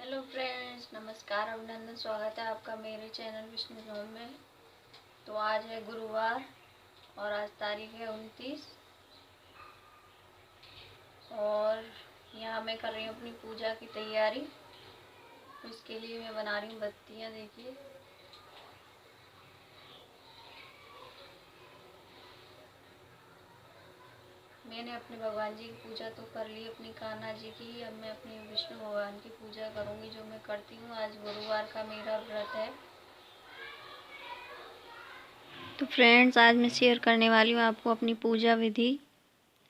Hello friends, नमस्कार, अभिनंदन, स्वागत है आपका मेरे चैनल विष्णु होम में। तो आज है गुरुवार और आज तारीख है 29 और यहाँ मैं कर रही हूँ अपनी पूजा की तैयारी। तो इसके लिए मैं बना रही हूँ बत्तियाँ। देखिए, मैंने अपने भगवान जी की पूजा तो कर ली, अपनी कान्हा जी की। अब मैं अपनी विष्णु भगवान की पूजा करूँगी, जो मैं करती हूँ। आज गुरुवार का मेरा व्रत है। तो फ्रेंड्स, आज मैं शेयर करने वाली हूँ आपको अपनी पूजा विधि।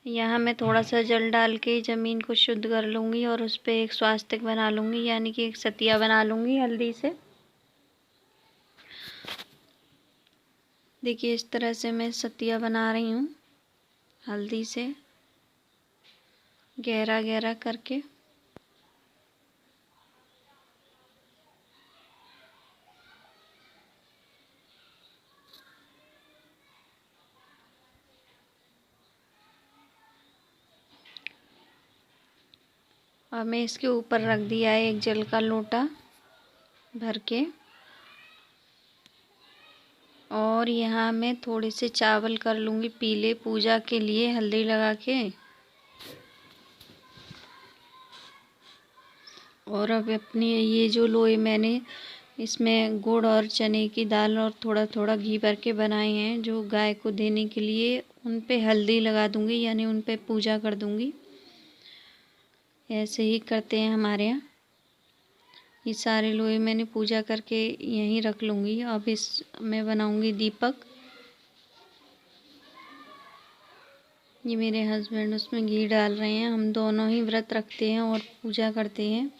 यहाँ मैं थोड़ा सा जल डाल के ज़मीन को शुद्ध कर लूँगी और उस पर एक स्वास्तिक बना लूँगी, यानी कि एक सतिया बना लूँगी हल्दी से। देखिए, इस तरह से मैं सतिया बना रही हूँ हल्दी से, गहरा गहरा करके। और मैं इसके ऊपर रख दिया है एक जल का लोटा भर के। और यहाँ मैं थोड़े से चावल कर लूँगी पीले, पूजा के लिए हल्दी लगा के। और अब अपनी ये जो लोई मैंने इसमें गुड़ और चने की दाल और थोड़ा थोड़ा घी भर के बनाए हैं, जो गाय को देने के लिए, उन पे हल्दी लगा दूँगी, यानी उन पे पूजा कर दूँगी। ऐसे ही करते हैं हमारे यहाँ। ये सारे लोई मैंने पूजा करके यहीं रख लूँगी। अब इस मैं बनाऊँगी दीपक। ये मेरे हस्बैंड उसमें घी डाल रहे हैं। हम दोनों ही व्रत रखते हैं और पूजा करते हैं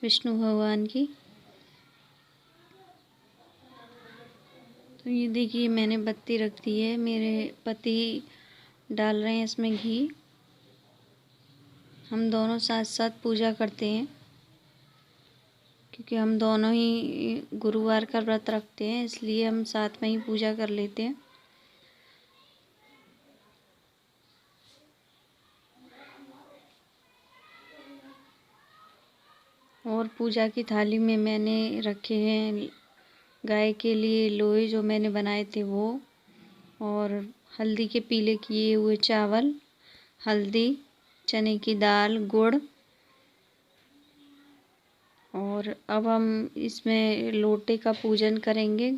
विष्णु भगवान की। तो ये देखिए, मैंने बत्ती रख दी है। मेरे पति डाल रहे हैं इसमें घी। हम दोनों साथ साथ पूजा करते हैं, क्योंकि हम दोनों ही गुरुवार का व्रत रखते हैं, इसलिए हम साथ में ही पूजा कर लेते हैं। और पूजा की थाली में मैंने रखे हैं गाय के लिए लोई, जो मैंने बनाए थे वो, और हल्दी के पीले किए हुए चावल, हल्दी, चने की दाल, गुड़। और अब हम इसमें लोटे का पूजन करेंगे।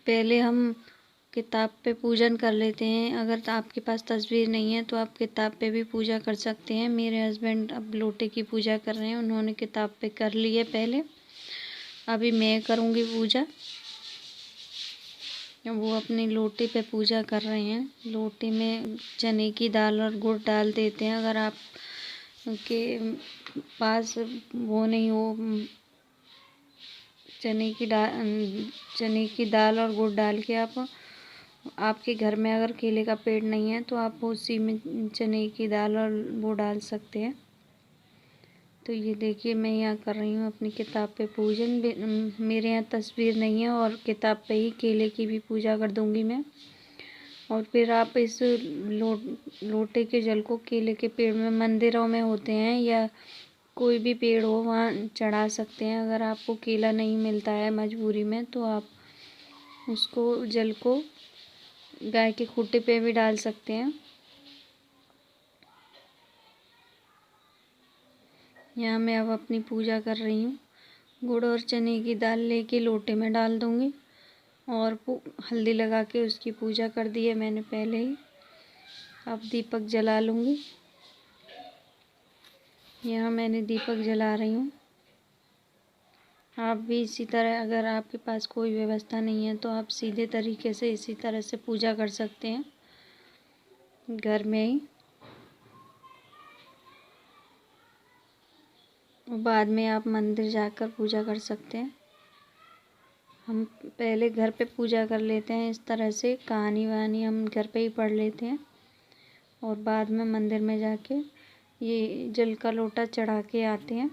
पहले हम किताब पे पूजन कर लेते हैं। अगर आपके पास तस्वीर नहीं है तो आप किताब पे भी पूजा कर सकते हैं। मेरे हस्बैंड अब लोटे की पूजा कर रहे हैं, उन्होंने किताब पे कर ली है पहले। अभी मैं करूँगी पूजा। वो अपने लोटे पे पूजा कर रहे हैं। लोटे में चने की दाल और गुड़ डाल देते हैं। अगर आप के पास वो नहीं हो, चने की दाल और गुड़ डाल के आपके घर में अगर केले का पेड़ नहीं है तो आप उसी में चने की दाल और वो डाल सकते हैं। तो ये देखिए, मैं यहाँ कर रही हूँ अपनी किताब पे पूजन। मेरे यहाँ तस्वीर नहीं है और किताब पे ही केले की भी पूजा कर दूँगी मैं। और फिर आप इस लोटे के जल को केले के पेड़ में, मंदिरों में होते हैं या कोई भी पेड़ हो, वहाँ चढ़ा सकते हैं। अगर आपको केला नहीं मिलता है मजबूरी में, तो आप उसको जल को गाय के खूंटे पे भी डाल सकते हैं। यहाँ मैं अब अपनी पूजा कर रही हूँ। गुड़ और चने की दाल लेके लोटे में डाल दूँगी और हल्दी लगा के उसकी पूजा कर दी है मैंने पहले ही। अब दीपक जला लूँगी। यहाँ मैंने दीपक जला रही हूँ। आप भी इसी तरह, अगर आपके पास कोई व्यवस्था नहीं है तो आप सीधे तरीके से इसी तरह से पूजा कर सकते हैं घर में ही। बाद में आप मंदिर जाकर पूजा कर सकते हैं। हम पहले घर पे पूजा कर लेते हैं इस तरह से, कहानी वहानी हम घर पे ही पढ़ लेते हैं और बाद में मंदिर में जाके ये जल का लोटा चढ़ा के आते हैं।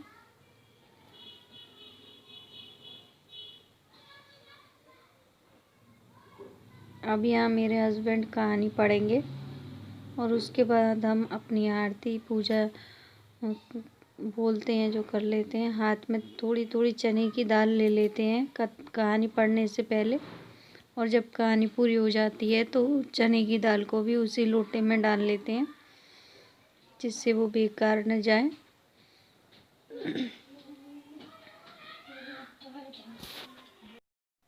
अब यहाँ मेरे हस्बैंड कहानी पढ़ेंगे और उसके बाद हम अपनी आरती पूजा बोलते हैं जो कर लेते हैं। हाथ में थोड़ी थोड़ी चने की दाल ले लेते हैं कहानी पढ़ने से पहले, और जब कहानी पूरी हो जाती है तो चने की दाल को भी उसी लोटे में डाल लेते हैं, जिससे वो बेकार न जाए।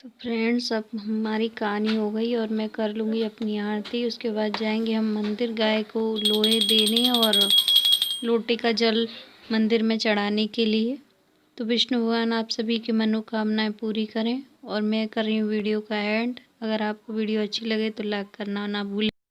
तो फ्रेंड्स, अब हमारी कहानी हो गई और मैं कर लूँगी अपनी आरती। उसके बाद जाएंगे हम मंदिर गाय को लोहे देने और लोटे का जल मंदिर में चढ़ाने के लिए। तो विष्णु भगवान आप सभी की मनोकामनाएं पूरी करें। और मैं कर रही हूँ वीडियो का एंड। अगर आपको वीडियो अच्छी लगे तो लाइक करना ना भूलें।